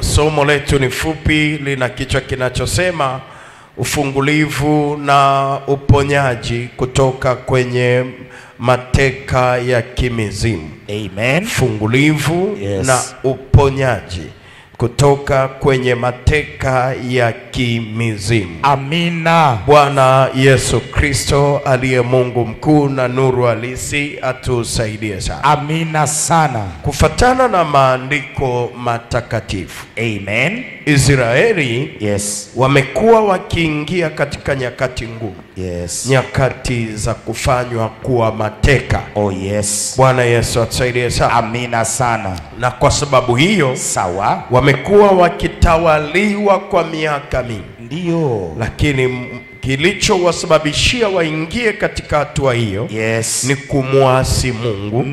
Somo letu ni fupi, lina kichwa kinachosema ufungulivu na uponyaji kutoka kwenye mateka ya kimizimu. Amen. Fungulivu na uponyaji kutoka kwenye mateka ya kimizimu. Amina. Bwana Yesu Kristo aliye Mungu mkuu na nuru halisi atusaidie sana. Amina sana. Kufatana na maandiko matakatifu, Amen. Israeli wamekuwa wakiingia katika nyakati ngumu. Nyakati za kufanywa kuwa mateka. Bwana Yesu atusaidie sana. Amina sana. Na kwa sababu hiyo wamekuwa wakitawaliwa kwa miaka mingi. Ndio. Lakini kilichowasababishia waingie katika hatua hiyo ni kumwasi Mungu.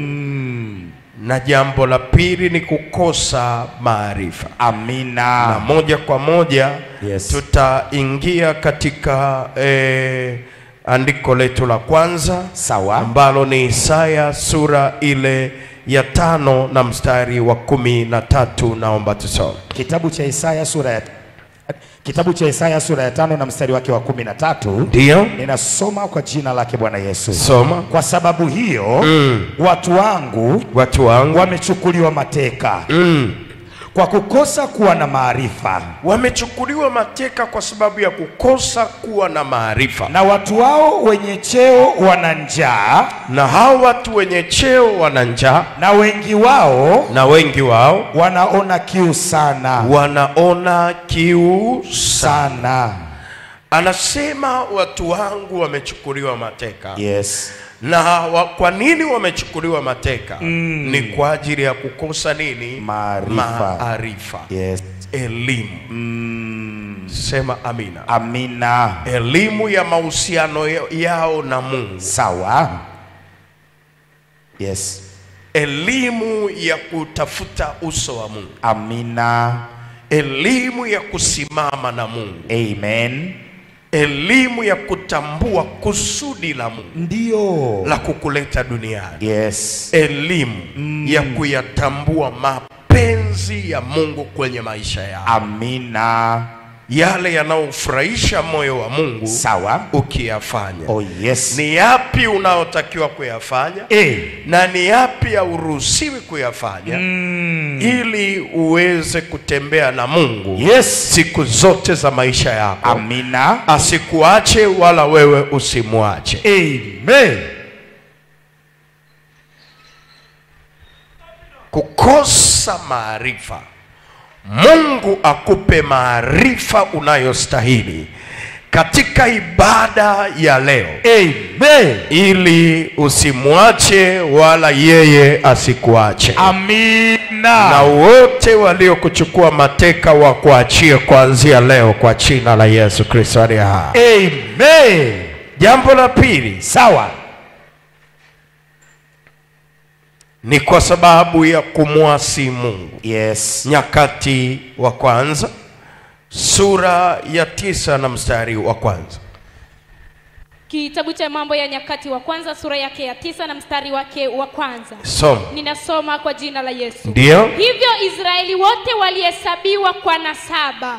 Na jambo la pili ni kukosa maarifa. Amina. Na moja kwa moja tutaingia katika andiko letu la kwanza, ambalo ni Isaya sura ile ya 5 na mstari wa 13. Naomba tusome. Kitabu cha Isaya sura ya 5 na mstari wake wa 13. Ndio. Ninasoma kwa jina lake Bwana Yesu. Soma. Kwa sababu hiyo watu wangu wamechukuliwa mateka. Kwa kukosa kuwa na maarifa. Wamechukuliwa mateka kwa sababu ya kukosa kuwa na maarifa. Na watu wao wenye cheo wana njaa. Na hao watu wenye cheo wana njaa. Na wengi wao wanaona kiu sana. Wanaona kiu sana. Anasema watu wangu wamechukuliwa mateka. Na kwa nini wamechukuliwa mateka? Ni kwa ajili ya kukosa nini? Maarifa. Elimu. Sema amina. Amina. Elimu ya mahusiano yao na Mungu. Sawa. Elimu ya kutafuta uso wa Mungu. Amina. Elimu ya kusimama na Mungu. Amen. Elimu ya kutambua kusudi la Mungu. Ndio. La kukuleta duniani. Elimu ya kuyatambua mapenzi ya Mungu kwenye maisha yao. Amina. Yale yanayofurahisha moyo wa Mungu. Ukiyafanya. Ni yapi unayotakiwa kuyafanya? Na ni yapi hauruhusiwi kuyafanya? Ili uweze kutembea na Mungu siku zote za maisha yako. Amina. Asikuache wala wewe usimwache. Amen. Kukosa maarifa. Mungu akupe maarifa unayostahili katika ibada ya leo. Amen. Ili usimwache wala yeye asikuache. Amina. Na wote waliokuchukua mateka wakuachie kuanzia leo kwa jina la Yesu Kristo aliye hai. Amen. Jambo la pili, ni kwa sababu ya kumwasi Mungu. Nyakati wa kwanza sura ya 9 na mstari wa kwanza. Kitabu cha Mambo ya Nyakati wa kwanza sura yake ya 9 na mstari wake wa kwanza. Soma. Ninasoma kwa jina la Yesu. Ndio. Hivyo Israeli wote walihesabiwa kwa nasaba.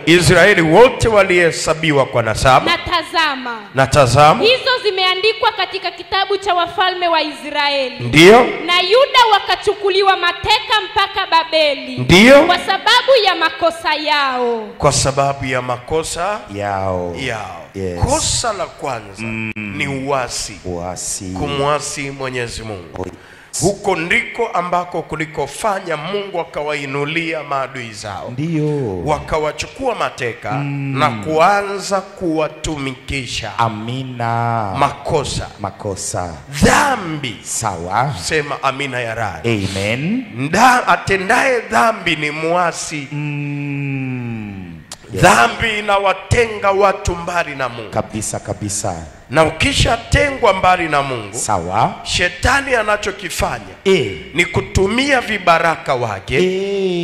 Israeli wote walihesabiwa kwa nasaba. Na tazama. Hizo zimeandikwa katika kitabu cha wafalme wa Israeli. Ndio. Na Yuda wakachukuliwa mateka mpaka Babeli. Ndio. Kwa sababu ya makosa yao. Kwa sababu ya makosa yao. Kosa la kwanza ni uasi. Kumwasi Mwenyezi Mungu. Huko ndiko ambako kulikofanya Mungu akawainulia maadui zao. Ndio. Wakawachukua mateka na kuanza kuwatumikisha. Amina. Makosa. Dhambi. Sema amina ya radi. Amen. Atendaye dhambi ni muasi. Dhambi inawatenga watu mbali na Mungu. Kabisa. Na ukisha tengwa mbali na Mungu, shetani anachokifanya ni kutumia vibaraka wake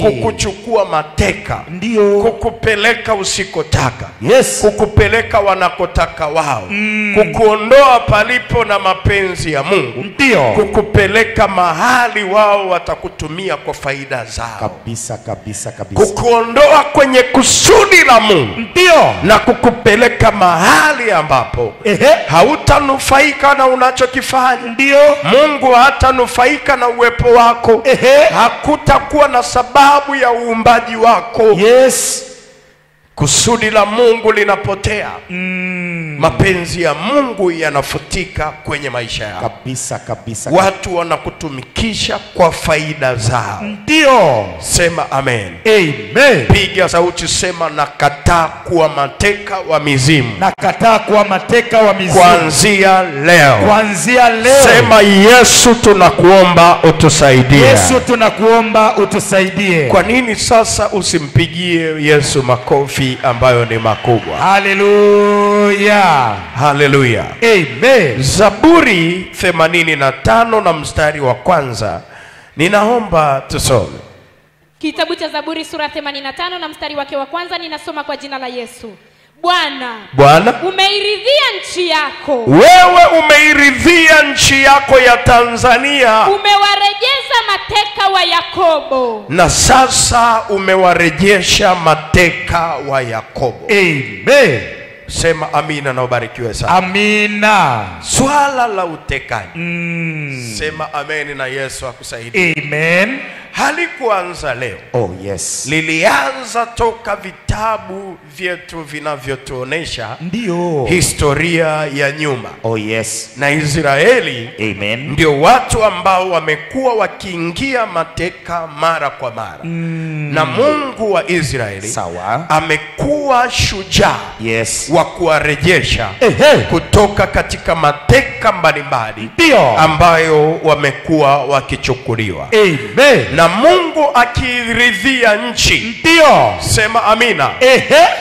kukuchukua mateka, ndio, kukupeleka usikotaka, yes, kukupeleka wanakotaka wao, kukuondoa palipo na mapenzi ya Mungu, ndio, kukupeleka mahali wao watakutumia kwa faida zao. Kabisa kabisa kabisa. Kukuondoa kwenye kusudi la Mungu, ndio, na kukupeleka mahali ambapo hautanufaika na unachokifanya. Ndio, Mungu hatanufaika na uwepo wako. Hakutakuwa na sababu ya uumbaji wako. Yes. Kusudi la Mungu linapotea. Mapenzi ya Mungu yanafutika kwenye maisha yao. Kabisa kabisa. Watu wanakutumikisha kwa faida zao. Ndio. Sema amen. Amen. Piga sauti, sema nakataa kuwa mateka wa mizimu. Nakataa kuwa mateka wa mizimu. Kuanzia leo. Kuanzia leo. Sema Yesu tunakuomba utusaidie. Yesu tunakuomba utusaidie. Kwa nini sasa usimpigie Yesu makofi ambayo ni makubwa? Haleluya. Haleluya. Amen. Zaburi 85 na mstari wa kwanza. Ninaomba tusome. Kitabu cha Zaburi sura 85 na mstari wake wa kwanza, ninasoma kwa jina la Yesu. Bwana, umeiridhia nchi yako. Wewe umeiridhia nchi yako ya Tanzania. Umewarejeza mateka wa Yakobo. Na sasa umewarejesha mateka wa Yakobo. Amen. Sema amina na ubarikiwe sana. Amina. Swala la utekaji. Sema amen na Yesu akusaidie. Amen. Halikuanza leo. Oh yes. Lilianza toka vitabu vyetu vinavyotuonesha ndio historia ya nyuma. Oh yes. Na Israeli, amen, ndio watu ambao wamekuwa wakiingia mateka mara kwa mara. Na Mungu wa Israeli sawa, amekuwa shujaa, yes, wa kuwarejesha kutoka katika mateka mbalimbali ambayo wamekuwa wakichukuliwa. Amen. Na Mungu akiridhia nchi, ndio, sema amina,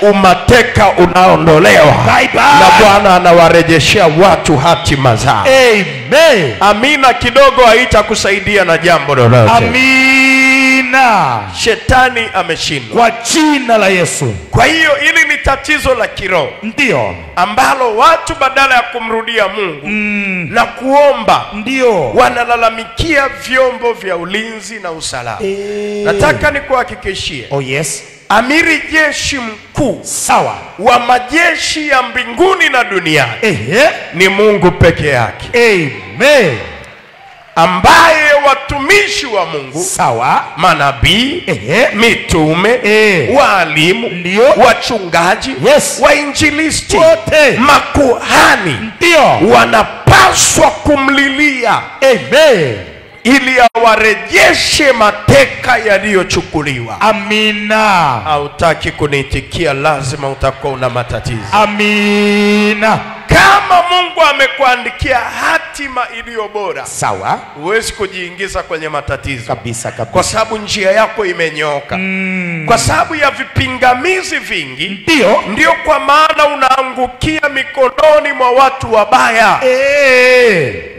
umateka unaondolewa. Na Bwana anawarejeshea watu hatima zao. Amen. Amina kidogo haitakusaidia na jambo lolote. Amina. Shetani ameshindwa kwa jina la Yesu. Kwa hiyo hili ni tatizo la kiroho, ndio, ambalo watu badala ya kumrudia Mungu na kuomba, ndio wanalalamikia vyombo vya ulinzi na usalama. Nataka nikuhakikishie, oh yes, amiri jeshi mkuu sawa wa majeshi ya mbinguni na duniani ni Mungu peke yake. Amen. Ambaye watumishi wa Mungu sawa, manabii, mitume, walimu, wachungaji, yes, wainjilisti, wote, makuhani, ndio wanapaswa kumlilia amen, ili awarejeshe mateka yaliyochukuliwa. Amina. Hautaki kunitikia, lazima utakuwa una matatizo. Amina. Kama Mungu amekuandikia hatima iliyo bora, sawa, huwezi kujiingiza kwenye matatizo kabisa kabisa, kwa sababu njia yako imenyooka. Kwa sababu ya vipingamizi vingi, ndio kwa maana unaangukia mikononi mwa watu wabaya.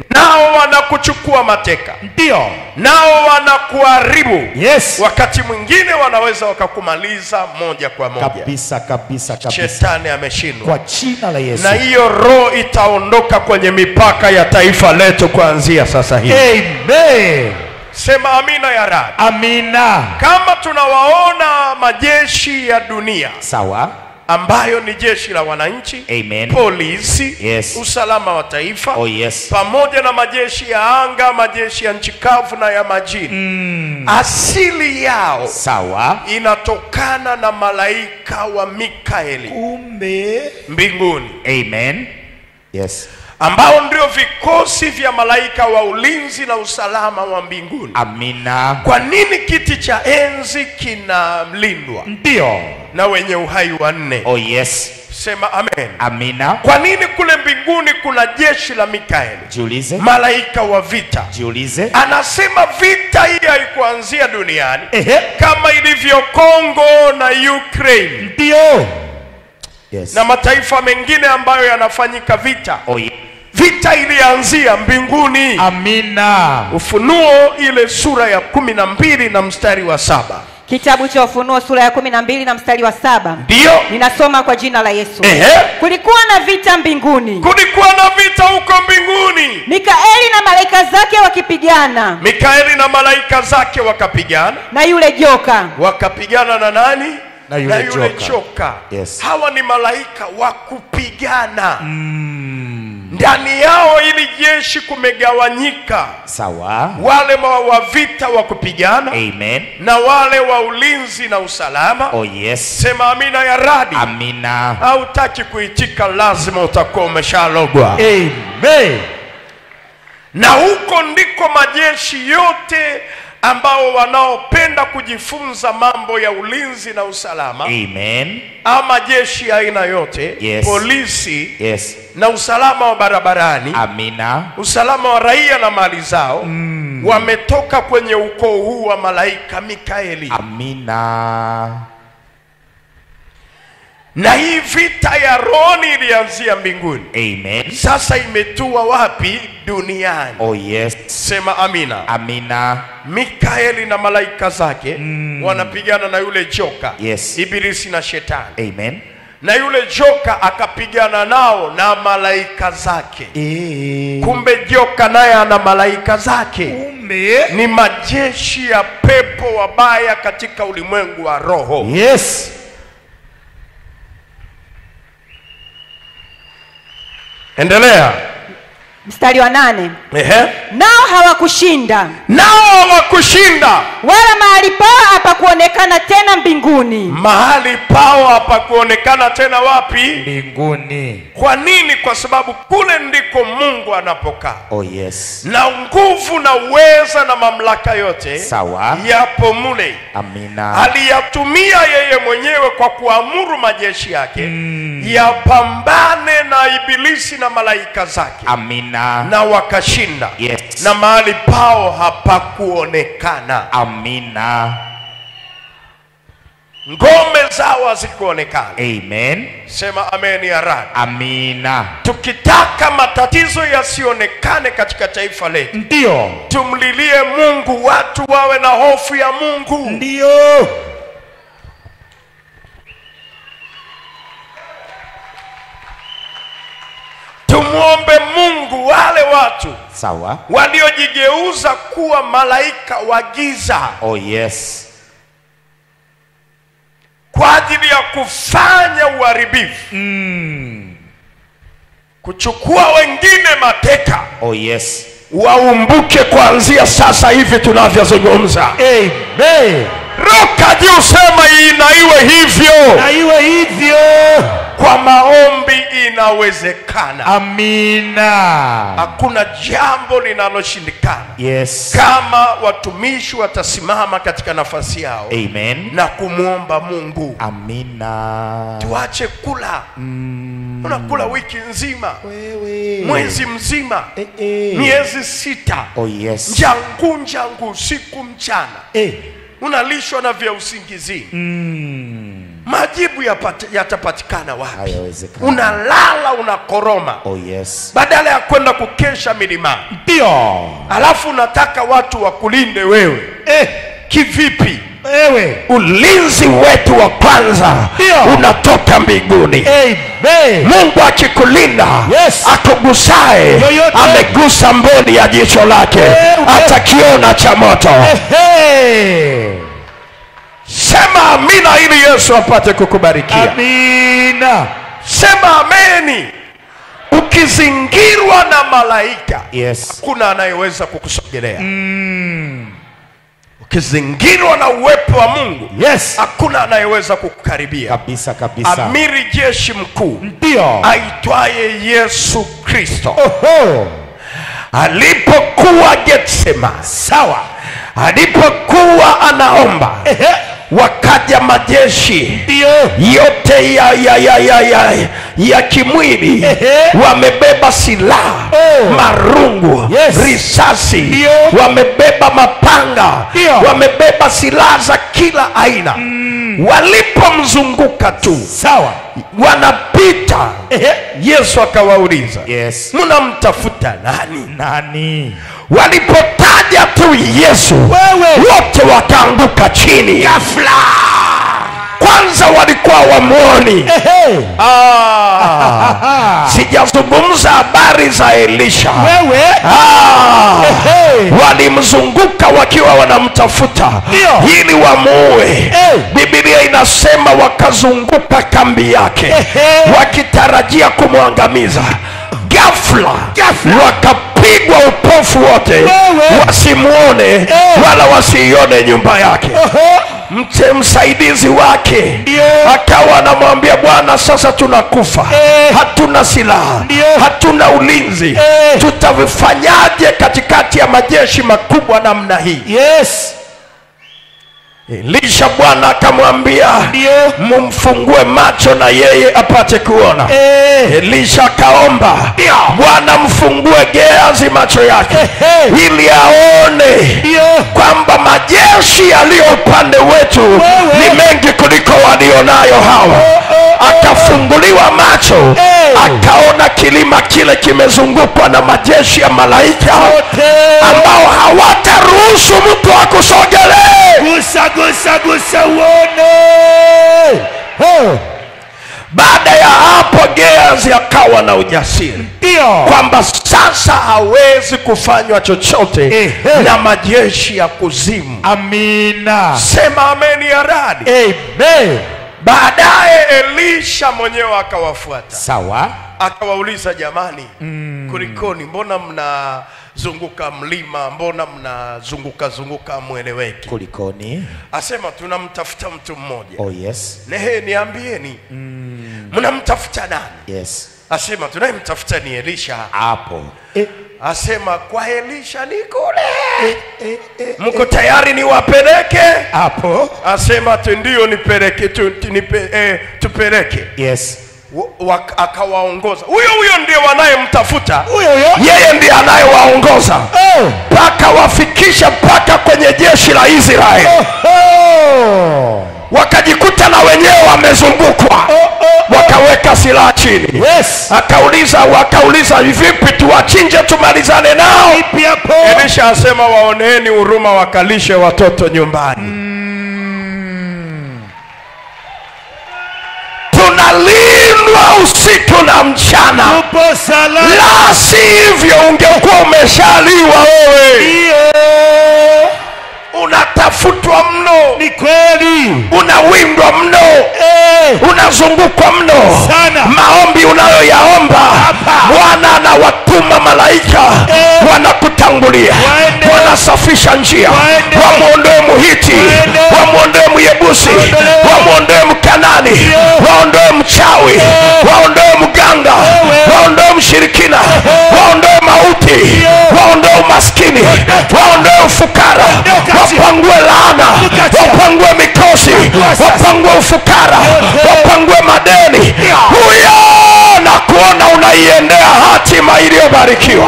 Nao wanakuchukua mateka, ndio, nao wanakuharibu. Yes. Wakati mwingine wanaweza wakakumaliza moja kwa moja. Kabisa kabisa kabisa. Shetani ameshindwa kwa jina la Yesu. Na hiyo roho itaondoka kwenye mipaka ya taifa letu kuanzia sasa hivi. Amen. Sema amina ya Rabi. Amina. Kama tunawaona majeshi ya dunia, sawa, ambayo ni jeshi la wananchi, amen, polisi, yes, usalama wa taifa, oh yes, pamoja na majeshi ya anga, majeshi ya nchi kavu na ya majini, asili yao sawa, inatokana na malaika wa Mikaeli, kumbe mbinguni, amen, yes, ambao ndio vikosi vya malaika wa ulinzi na usalama wa mbinguni. Amina. Kwa nini kiti cha enzi kinalindwa? Ndio, na wenye uhai wanne. Oh yes. Sema amen. Amina. Kwa nini kule mbinguni kuna jeshi la Mikaeli? Jiulize. Malaika wa vita. Jiulize. Anasema vita hii haikuanzia duniani kama ilivyo Kongo na Ukraine. Ndio. Yes. Na mataifa mengine ambayo yanafanyika vita. Oh, yeah. Vita ilianzia mbinguni. Amina. Ufunuo ile sura ya 12 na mstari wa 7. Kitabu cha Ufunuo sura ya 12 na mstari wa 7. Ndio. Ninasoma kwa jina la Yesu. Kulikuwa na vita mbinguni. Kulikuwa na vita huko mbinguni. Mikaeli na malaika zake wakipigana. Mikaeli na malaika zake wakapigana. Na yule joka. Wakapigana na nani? Na yule joka. Yes. Hawa ni malaika wa kupigana. Ndani yao ili jeshi kumegawanyika. Sawa. Wale wa vita wa kupigana. Amen. Na wale wa ulinzi na usalama. Oh yes. Sema amina ya radi. Amina. Hautaki kuitika, lazima utakuwa umeshalogwa. Amen. Na huko ndiko majeshi yote ambao wanaopenda kujifunza mambo ya ulinzi na usalama. Amen. Ama jeshi aina yote. Yes. Polisi. Yes. Na usalama wa barabarani. Amina. Usalama wa raia na mali zao. Wametoka kwenye ukoo huu wa malaika Mikaeli. Amina. Na hii vita ya rohoni ilianzia mbinguni. Amen. Sasa imetua wapi? Duniani. Oh yes. Sema amina. Amina. Mikaeli na malaika zake wanapigana na yule joka. Yes. Ibilisi na shetani. Amen. Na yule joka akapigana nao na malaika zake. Kumbe joka naye ana malaika zake. Kumbe ni majeshi ya pepo wabaya katika ulimwengu wa roho. Yes. Endelea. Mstari wa 8. Nao hawakushinda. Wala mahali pao hapakuonekana tena mbinguni. Mahali pao hapakuonekana tena wapi? Mbinguni. Kwa nini? Kwa sababu kule ndiko Mungu anapokaa. Oh yes. Na nguvu na uweza na mamlaka yote. Sawa. Yapo mule. Amina. Aliyatumia yeye mwenyewe kwa kuamuru majeshi yake yapambane na ibilisi na malaika zake. Amina. Na wakashinda. Yes. Na mahali pao hapakuonekana. Amina. Ngome zao hazikuonekana. Amen. Sema amen ya radi. Amina. Tukitaka matatizo yasionekane katika taifa letu, ndio tumlilie Mungu, watu wawe na hofu ya Mungu. Ndio. Tumuombe Mungu wale watu sawa waliojigeuza kuwa malaika wa giza. Oh yes. Kwa ajili ya kufanya uharibifu. Kuchukua wengine mateka. Oh yes. Waumbuke kuanzia sasa hivi tunavyozungumza. Amen. Roka juu, sema na iwe hivyo. Na iwe hivyo. Kwa maombi inawezekana. Amina. Hakuna jambo linaloshindikana. Yes. Kama watumishi watasimama katika nafasi yao. Amen. Na kumuomba Mungu. Amina. Tuache kula. Unakula wiki nzima. Mwezi mzima. Miezi 6. Oh yes. Njangu usiku mchana. Unalishwa na vya usingizini. Majibu yatapatikana wapi? Unalala unakoroma. Oh yes. Badala ya kwenda kukesha milimani. Ndio. Alafu unataka watu wakulinde wewe. Kivipi? Ulinzi wetu wa kwanza unatoka mbinguni. Amen. Mungu akikulinda, yes, akugusae amegusa mboni ya jicho lake, atakiona cha moto. Sema amina ili Yesu apate kukubarikia. Amina. Sema ameni. Ukizingirwa na malaika, yes, kuna anayeweza kukusogelea. Ukizingirwa na uwepo wa Mungu, yes, hakuna anayeweza kukukaribia. Kabisa kabisa. Amiri jeshi mkuu ndio aitwaye Yesu Kristo. Alipokuwa Getsemani, sawa, alipokuwa anaomba, wakaja majeshi yote ya kimwili, wamebeba silaha, marungu, risasi, wamebeba mapanga, wamebeba silaha za kila aina. Walipomzunguka tu, sawa, wanapita. Yesu akawauliza, mnamtafuta nani? Walipotaja tu Yesu, wote wakaanguka chini ghafla. Kwanza walikuwa wamuoni. Sijazungumza habari za Elisha. Walimzunguka wakiwa wanamtafuta ili wamuue. Biblia inasema wakazunguka kambi yake wakitarajia kumwangamiza. Ghafla wakapigwa upofu wote, wasimuone wala wasiione nyumba yake. Msaidizi wake akawa anamwambia, Bwana, sasa tunakufa, hatuna silaha, hatuna ulinzi, tutavifanyaje katikati ya majeshi makubwa namna hii? Elisha Bwana akamwambia, mumfungue macho na yeye apate kuona. Elisha akaomba, Bwana mfungue Gehazi macho yake ili aone kwamba majeshi yaliyo upande wetu ni mengi kuliko walionayo hawa. Akafunguliwa macho, akaona kilima kile kimezungukwa na majeshi ya malaika ambao hawataruhusu mtu akusogelee. Gusa uone. Baada ya hapo Gehazi akawa na ujasiri kwamba sasa hawezi kufanywa chochote na majeshi ya kuzimu. Amina. Sema amen ya radi. Amen. Baadaye Elisha mwenyewe akawafuata. Sawa. Akawauliza, jamani, kulikoni? Mbona mnazunguka mlima? Mbona mnazunguka mweleweki? Kulikoni? Asema, tunamtafuta mtu mmoja. Niambieni, mnamtafuta nani? Asema, tunayemtafuta ni Elisha. Hapo asema, kwa Elisha ni kule. Mko tayari niwapeleke? Hapo asema, ndio, nipeleke, tupeleke. Akawaongoza. Huyo ndiye wanayemtafuta. Yeye ndiye anayewaongoza mpaka wafikisha mpaka kwenye jeshi la Israeli. Wakajikuta na wenyewe wamezungukwa. Wakaweka silaha chini. Wakauliza, vipi tuwachinje tumalizane nao? Elisha asema, waoneeni huruma, wakalishe watoto nyumbani. Tunalindwa usiku na mchana, la sivyo ungekuwa umeshaliwa wewe. Unatafutwa mno. Ni kweli. Unawindwa mno. Unazungukwa mno. Maombi unayoyaomba, Bwana anawatuma malaika wanakutangulia, wanasafisha njia, wamuondoe Muhiti, wamuondoe Myebusi, wamuondoe Mkanani, waondoe mchawi, waondoe mganga, waondoe mshirikina, waondoe mauti, waondoe umaskini, waondoe ufukara, wapangue laana, wapangue mikosi, wapangue ufukara, wapangue madeni. Huyo na kuona unaiendea hatima iliyobarikiwa.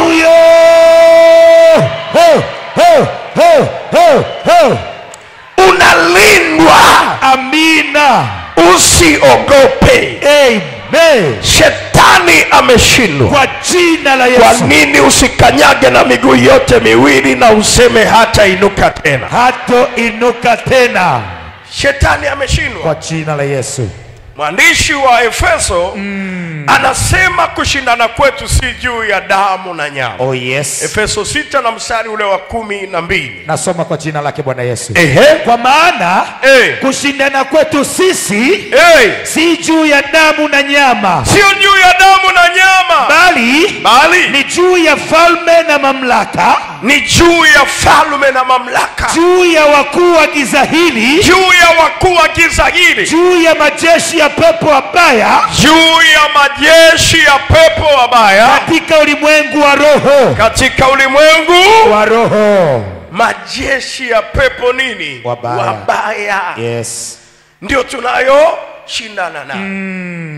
Unalindwa. Amina. Usiogope. Amen. Shetani ameshindwa kwa jina la Yesu. Kwa nini usikanyage na miguu yote miwili na useme hata inuka tena? Hata inuka tena. Shetani ameshindwa kwa jina la Yesu. Mwandishi wa Efeso anasema kushindana kwetu si juu ya damu na nyama. Efeso 6 na mstari ule wa 12. Nasoma kwa jina lake Bwana Yesu. Kwa maana kushindana kwetu sisi si juu ya damu na nyama. Sio juu ya damu na nyama, bali ni juu ya falme na mamlaka. Ni juu ya falme na mamlaka. Juu ya wakuu wa giza hili. Juu ya wakuu wa giza hili. Juu ya majeshi ya pepo wabaya. Juu ya majeshi ya pepo wabaya katika ulimwengu wa roho. Katika ulimwengu wa roho. Majeshi ya pepo nini? Wabaya. ndio tunayo shindana na.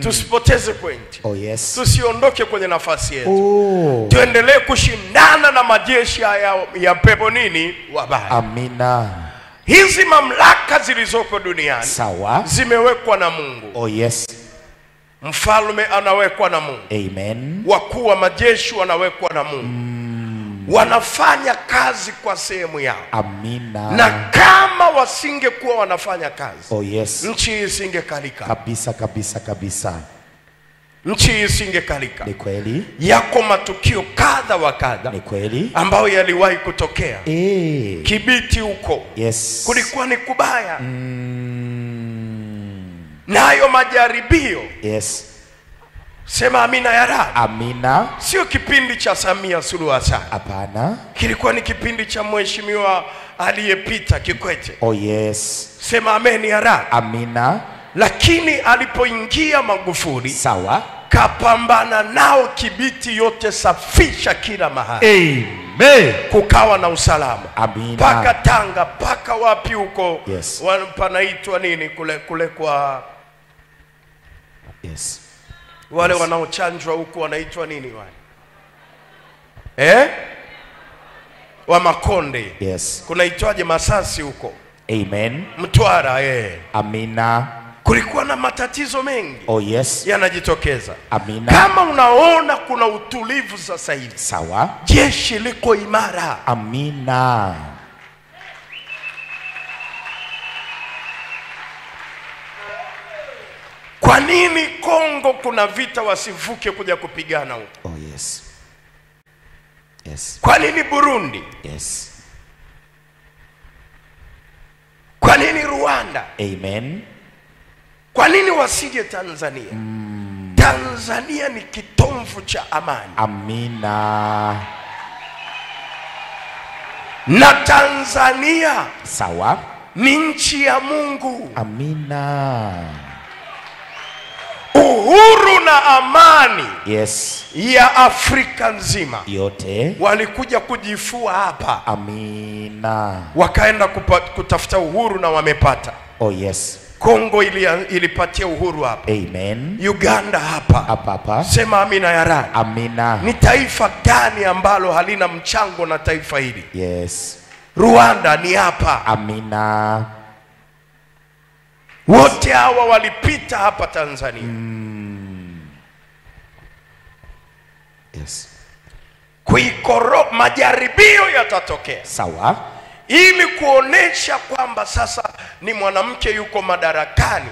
Tusipoteze point. Oh yes. Tusiondoke kwenye nafasi yetu. Tuendelee kushindana na majeshi ya pepo nini wabaya. Amina. Hizi mamlaka zilizoko duniani sawa zimewekwa na Mungu. Oh yes. Mfalme anawekwa na Mungu. Amen. Wakuu wa majeshi wanawekwa na Mungu. Wanafanya kazi kwa sehemu yao. Amina. Na kama wasingekuwa wanafanya kazi, oh yes, nchi isingekalika. Kabisa kabisa kabisa. Nchi isingekalika. Ni kweli. Yako matukio kadha wa kadha. Ni kweli. Ambayo yaliwahi kutokea. Kibiti huko. Yes. Kulikuwa ni kubaya. Na hayo majaribio. Yes. Sema amina ya Rabi. Amina. Sio kipindi cha Samia Suluhu Hassan. Hapana. Kilikuwa ni kipindi cha mheshimiwa aliyepita Kikwete. Oh yes. Sema amen ya Rabi. Amina. Lakini alipoingia Magufuli, sawa, kapambana nao Kibiti yote, safisha kila mahali. Amen. Kukawa na usalama. Amina. Paka Tanga, paka wapi huko. Yes. Panaitwa nini kule kwa yes, wale yes, wanaochanjwa huko wanaitwa nini wale? Wa Makonde. Yes. Kunaitwaje Masasi huko? Amen. Mtwara Amina. Kulikuwa na matatizo mengi. Oh yes. Yanajitokeza. Amina. Kama unaona kuna utulivu sasa hivi, sawa, jeshi liko imara. Amina. Kwa nini Kongo kuna vita wasivuke kuja kupigana huko? Oh yes. Yes. Kwa nini Burundi? Yes. Kwa nini Rwanda? Amen. Kwa nini wasije Tanzania? Tanzania ni kitomvu cha amani. Amina. Na Tanzania sawa, ni nchi ya Mungu. Amina. Uhuru na amani, yes, ya Afrika nzima yote walikuja kujifua hapa. Amina. Wakaenda kutafuta uhuru na wamepata. Oh yes. Kongo ilipatia uhuru hapa. Amen. Uganda hapa. Hapa. Sema amina ya Rabi. Amina. Ni taifa gani ambalo halina mchango na taifa hili? Yes. Rwanda ni hapa. Amina. Wote hawa walipita hapa Tanzania. Yes. Majaribio yatatokea. Sawa. Ili kuonesha kwamba sasa ni mwanamke yuko madarakani.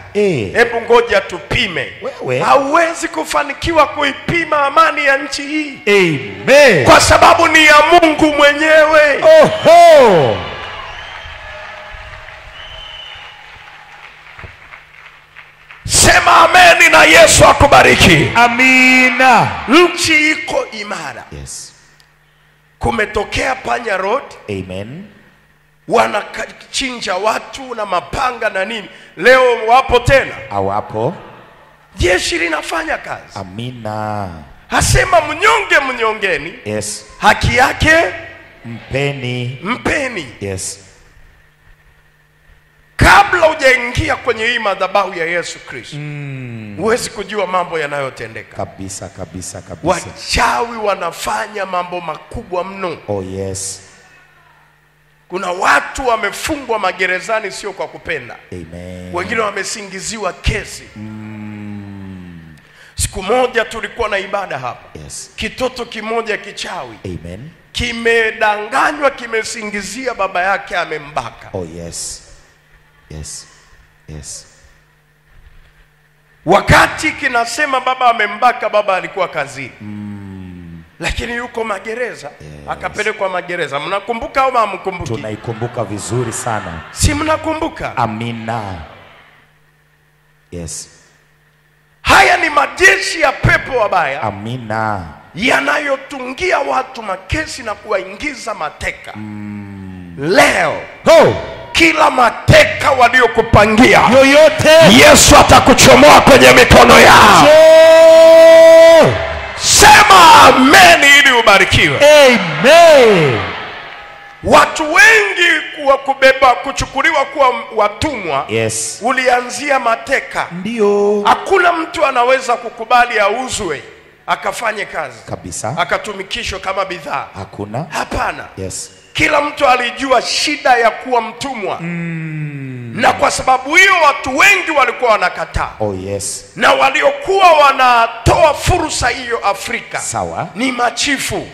Hebu ngoja tupime. Wewe hauwezi kufanikiwa kuipima amani ya nchi hii. Amen. Kwa sababu ni ya Mungu mwenyewe. Oho. Sema amen na Yesu akubariki. Amina. Nchi iko imara. Yes. Kumetokea Panya Road. Amen. Wanachinja watu na mapanga na nini. Leo wapo tena? Hawapo. Jeshi linafanya kazi. Amina. Hasema mnyonge mnyongeni. Yes. Haki yake mpeni. Yes. Kabla hujaingia kwenye hii madhabahu ya Yesu Kristo, huwezi kujua mambo yanayotendeka. Kabisa. Wachawi wanafanya mambo makubwa mno. Oh yes. Kuna watu wamefungwa magerezani sio kwa kupenda. Amen. Wengine wamesingiziwa kesi. Siku moja tulikuwa na ibada hapa. Yes. Kitoto kimoja kichawi. Amen. Kimedanganywa, kimesingizia baba yake amembaka. Oh yes. Yes. Wakati kinasema baba amembaka, baba alikuwa kazini. Lakini yuko magereza. Yes. Akapelekwa magereza. Mnakumbuka au hamkumbuki? Tunaikumbuka vizuri sana. Si mnakumbuka? Amina. Yes. Haya ni majeshi ya pepo wabaya. Amina. Yanayotungia watu makesi na kuwaingiza mateka. Leo kila mateka waliokupangia yoyote, Yesu atakuchomoa kwenye mikono yao. Sema amen ili ubarikiwe. Amen. Watu wengi wa kubeba kuchukuliwa kuwa watumwa, yes, ulianzia mateka. Ndio. Hakuna mtu anaweza kukubali auzwe akafanye kazi kabisa, akatumikishwa kama bidhaa. Hakuna. Hapana. Yes. Kila mtu alijua shida ya kuwa mtumwa. Na kwa sababu hiyo watu wengi walikuwa wanakataa. Oh yes. Na waliokuwa wanatoa fursa hiyo Afrika, sawa, ni machifu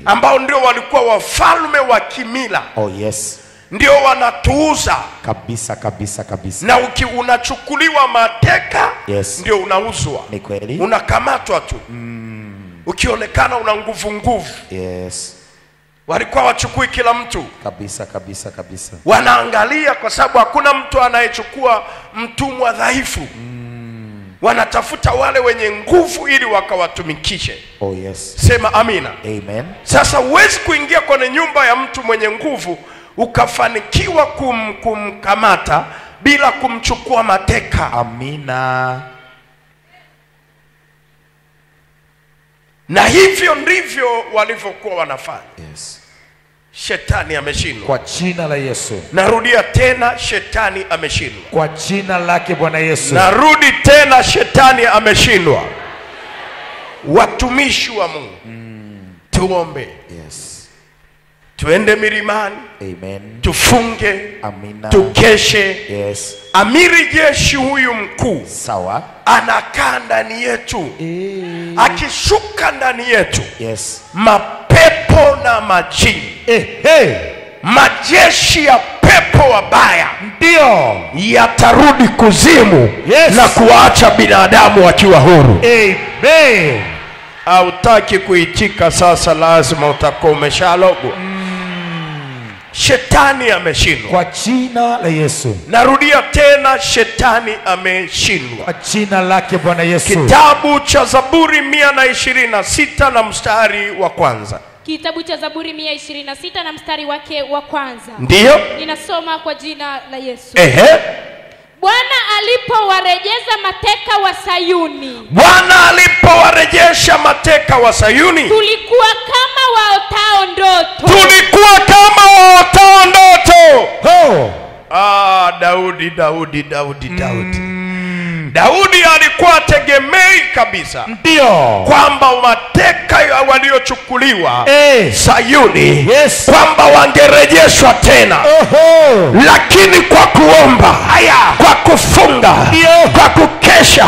ambao ndio walikuwa wafalme wa kimila. Oh yes. Ndio wanatuuza kabisa kabisa kabisa. Na unachukuliwa mateka, yes, ndio unauzwa. Ni kweli. Unakamatwa tu. Ukionekana una nguvu. Yes. Walikuwa wachukui kila mtu. Kabisa kabisa kabisa. Wanaangalia kwa sababu hakuna mtu anayechukua mtumwa dhaifu. Wanatafuta wale wenye nguvu ili wakawatumikishe. Oh yes. Sema amina. Amen. Sasa huwezi kuingia kwenye nyumba ya mtu mwenye nguvu ukafanikiwa kumkamata bila kumchukua mateka. Amina. Na hivyo ndivyo walivyokuwa wanafanya. Yes. Shetani ameshindwa. Kwa jina la Yesu. Narudia tena, shetani ameshindwa. Kwa jina lake Bwana Yesu. Narudi tena, shetani ameshindwa. Watumishi wa Mungu, tuombe. Yes. Tuende milimani. Amen. Tufunge. Amina. Tukeshe. Yes. Amiri jeshi huyu mkuu, sawa, anakaa ndani yetu. Akishuka ndani yetu, yes, mapepo na majini, majeshi ya pepo wabaya ndio yatarudi kuzimu, yes, na kuacha binadamu wakiwa huru. Amen. Hautaki kuitika sasa, lazima utakuwa umeshalogwa. Shetani ameshindwa. Kwa jina la Yesu. Narudia tena, shetani ameshindwa. Kwa jina lake Bwana Yesu. Kitabu cha Zaburi 126 na mstari wa kwanza. Kitabu cha Zaburi 126 na mstari wake wa kwanza. Ndiyo. Ninasoma kwa jina la Yesu. Bwana alipowarejeza mateka wa Sayuni. Bwana alipowarejesha mateka wa Sayuni. Tulikuwa kama waotao ndoto. Tulikuwa kama waotao ndoto. Daudi. Daudi alikuwa tegemei kabisa, ndio, kwamba mateka waliochukuliwa Sayuni, yes, kwamba wangerejeshwa tena. Lakini kwa kuomba, kwa kufunga, kwa kukesha,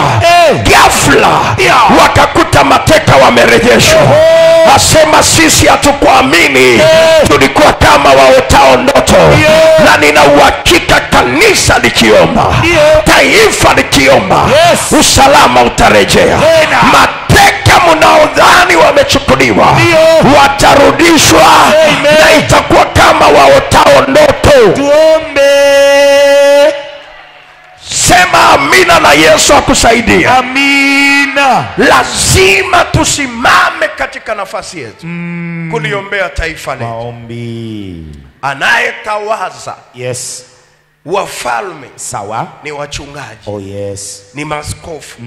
ghafla wakakuta mateka wamerejeshwa. Asema sisi hatukuamini, tulikuwa kama waotao ndoto. Na nina uhakika kanisa likiomba, taifa likiomba, usalama utarejea. Mateka mnaodhani wamechukuliwa watarudishwa, na itakuwa kama waotao ndoto. Tuombe. Sema amina na Yesu akusaidia. Amina. Lazima tusimame katika nafasi yetu kuliombea taifa letu. Maombi. Anayetawaza, yes, wafalme, sawa, ni wachungaji. Oh yes. Ni maaskofu,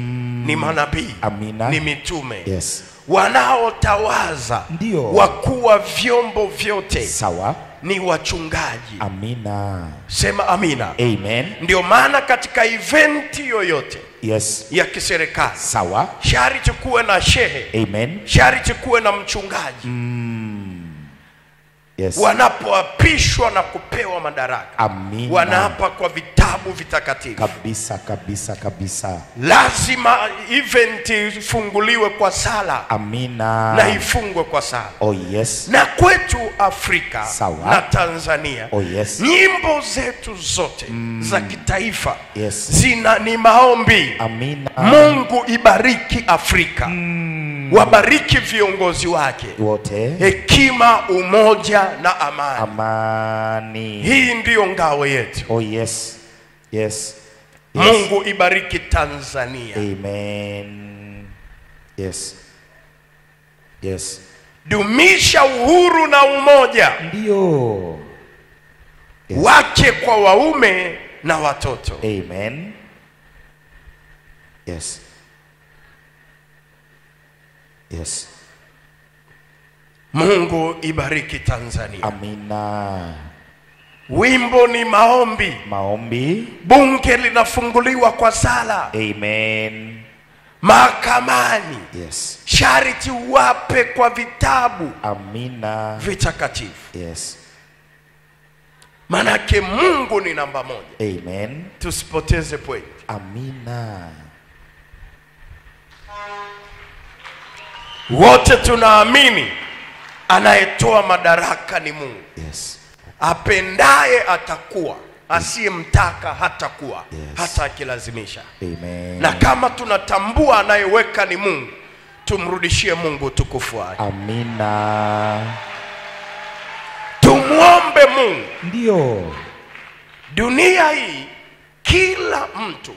ni manabii, amina, ni mitume. Yes. Wanaotawaza, ndio wakuu wa vyombo vyote, sawa, ni wachungaji. Amina. Sema amina. Amen. Ndio maana katika eventi yoyote, yes, ya kiserikali, sawa, sharti kuwe na shehe. Amen. Sharti kuwe na mchungaji. Yes. Wanapoapishwa na kupewa madaraka, amina, wanaapa kwa vitabu vitakatifu. Kabisa kabisa kabisa. Lazima event ifunguliwe kwa sala. Amina. Na ifungwe kwa sala. Oh yes. Na kwetu Afrika, sawa, na Tanzania, oh yes, nyimbo zetu zote za kitaifa, yes, ni maombi. Amina. Mungu ibariki Afrika. Wabariki viongozi wake wote, hekima, umoja na amani. Amani. Hii ndiyo ngao yetu. Oh yes. Yes. Mungu ibariki Tanzania. Amen. Yes. Yes. Dumisha uhuru na umoja. Ndio. Yes. Wake kwa waume na watoto. Amen. Yes. Yes. Mungu ibariki Tanzania. Amina. Wimbo ni maombi. Maombi. Bunge linafunguliwa kwa sala. Amen. Mahakamani. Yes. Sharti uwape kwa vitabu. Amina. Vitakatifu. Yes. Manake Mungu ni namba moja. Amen. Tusipoteze point. Amina. Wote tunaamini anayetoa madaraka ni Mungu. Yes. Apendaye atakuwa, asiyemtaka hatakuwa. Yes. Hata akilazimisha. Amen. Na kama tunatambua anayeweka ni Mungu, tumrudishie Mungu utukufu wake. Amina. Tumuombe Mungu. Ndio. Dunia hii kila mtu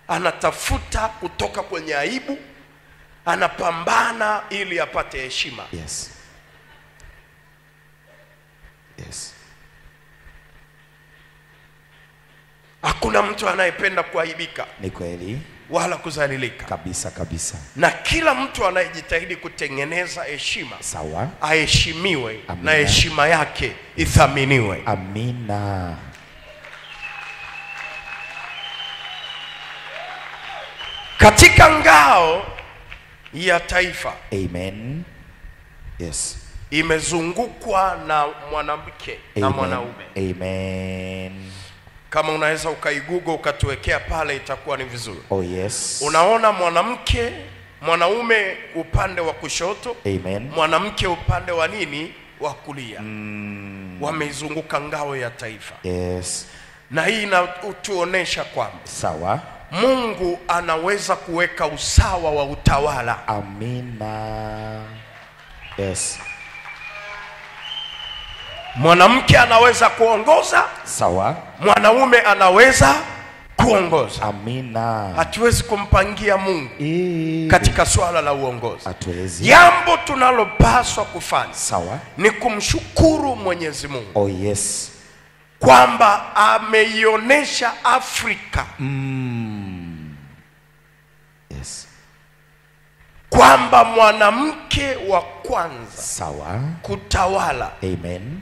anatafuta kutoka kwenye aibu, anapambana ili apate heshima. Yes. Yes. Hakuna mtu anayependa kuaibika. Ni kweli. Wala kuzalilika. Kabisa kabisa. Na kila mtu anayejitahidi kutengeneza heshima, sawa, aheshimiwe. Amina. Na heshima yake ithaminiwe. Amina. Katika ngao ya taifa. Amen. Yes. Imezungukwa na mwanamke na mwanaume. Amen. Kama unaweza ukaigugo ukatuwekea pale itakuwa ni vizuri. Oh yes. Unaona mwanamke, mwanaume upande wa kushoto. Amen. Mwanamke upande wa nini? Wa kulia. Wameizunguka ngao ya taifa. Yes. Na hii inatuonesha kwamba sawa, Mungu anaweza kuweka usawa wa utawala. Amina. Yes. Mwanamke anaweza kuongoza. Sawa. Mwanaume anaweza kuongoza. Amina. Hatuwezi kumpangia Mungu katika swala la uongozi. Hatuwezi. Jambo tunalopaswa kufanya, sawa, ni kumshukuru Mwenyezi Mungu. Oh yes. Kwamba ameionesha Afrika. Yes. Kwamba mwanamke wa kwanza, sawa, kutawala. Amen.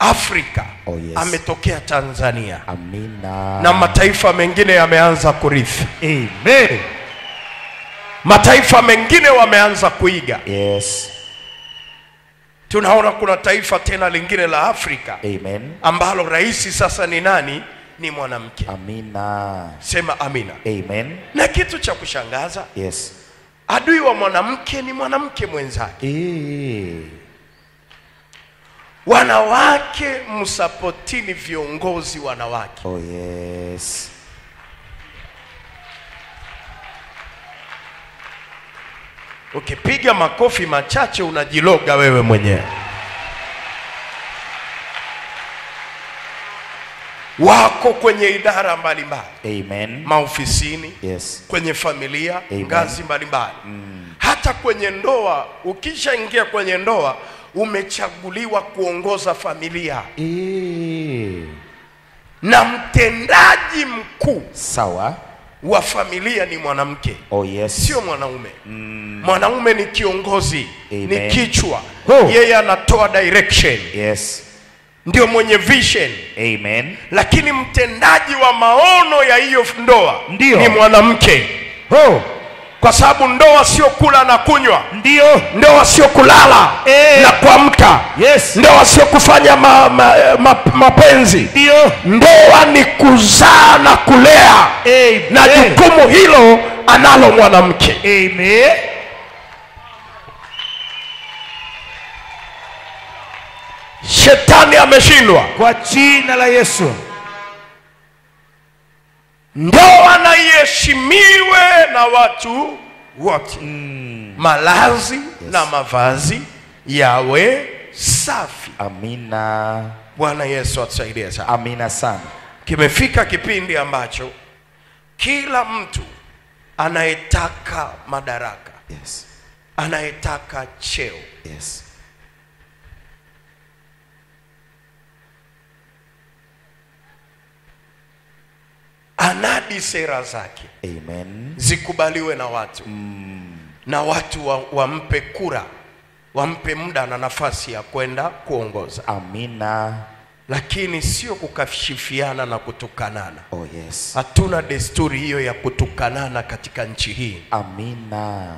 Afrika. Oh yes. Ametokea Tanzania. Amina. Na mataifa mengine yameanza kurithi. Amen. Mataifa mengine wameanza kuiga. Yes. Tunaona kuna taifa tena lingine la Afrika. Amen. Ambalo rais sasa ni nani? Ni mwanamke. Amina. Sema amina. Amen. Na kitu cha kushangaza, yes, adui wa mwanamke ni mwanamke mwenzake. Wanawake msapotini viongozi wanawake. Oh yes. Ukipiga makofi machache unajiloga wewe mwenyewe. Wako kwenye idara mbalimbali. Amen. Maofisini. Yes. Kwenye familia. Amen. Ngazi mbalimbali. Hata kwenye ndoa, ukishaingia kwenye ndoa, umechaguliwa kuongoza familia. Na mtendaji mkuu, sawa, wa familia ni mwanamke. Oh yes. Sio mwanaume. Mwanaume ni kiongozi. Amen. Ni kichwa. Oh. Yeye anatoa direction. Yes. Ndio mwenye vision. Amen. Lakini mtendaji wa maono ya hiyo ndoa ndio ni mwanamke. Oh. Kwa sababu ndoa sio kula na kunywa. Ndio. Ndoa sio kulala na kuamka. Yes. Ndoa sio kufanya mapenzi. Ndio. Ndoa ni kuzaa na kulea. Na jukumu hilo analo mwanamke. Amen. Shetani ameshindwa kwa jina la Yesu. Ndoa na iheshimiwe na watu wote. Malazi, yes, na mavazi yawe safi. Amina. Bwana Yesu atusaidie sana. Amina sana. Kimefika kipindi ambacho kila mtu anayetaka madaraka, yes, anayetaka cheo, yes, anadi sera zake. Amen. Zikubaliwe na watu. Na watu wampe kura, wampe muda na nafasi ya kwenda kuongoza. Amina. lakini sio kukashifiana na kutukanana. Oh yes. Hatuna desturi hiyo ya kutukanana katika nchi hii. Amina.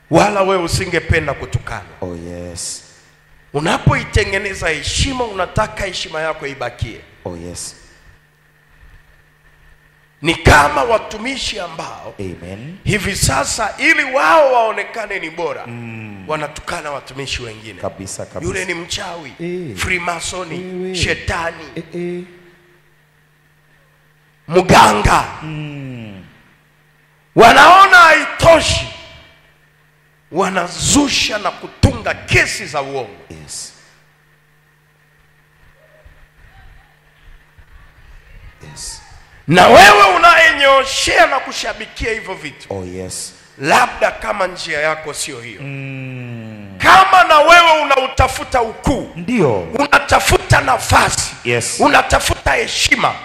Wala wewe usingependa kutukana. Oh yes. Unapoitengeneza heshima, unataka heshima yako ibakie. Oh yes. Ni kama watumishi ambao amen, hivi sasa ili wao waonekane ni bora, wanatukana watumishi wengine. Kabisa kabisa. Yule ni mchawi, Freemasoni, shetani, mganga. Wanaona haitoshi, wanazusha na kutunga kesi za uongo. Yes. Yes. Na wewe unayenyoshea na kushabikia hivyo vitu. Oh yes. Labda kama njia yako sio hiyo. Kama na wewe unautafuta ukuu, ndio, unatafuta nafasi, yes, unatafuta heshima,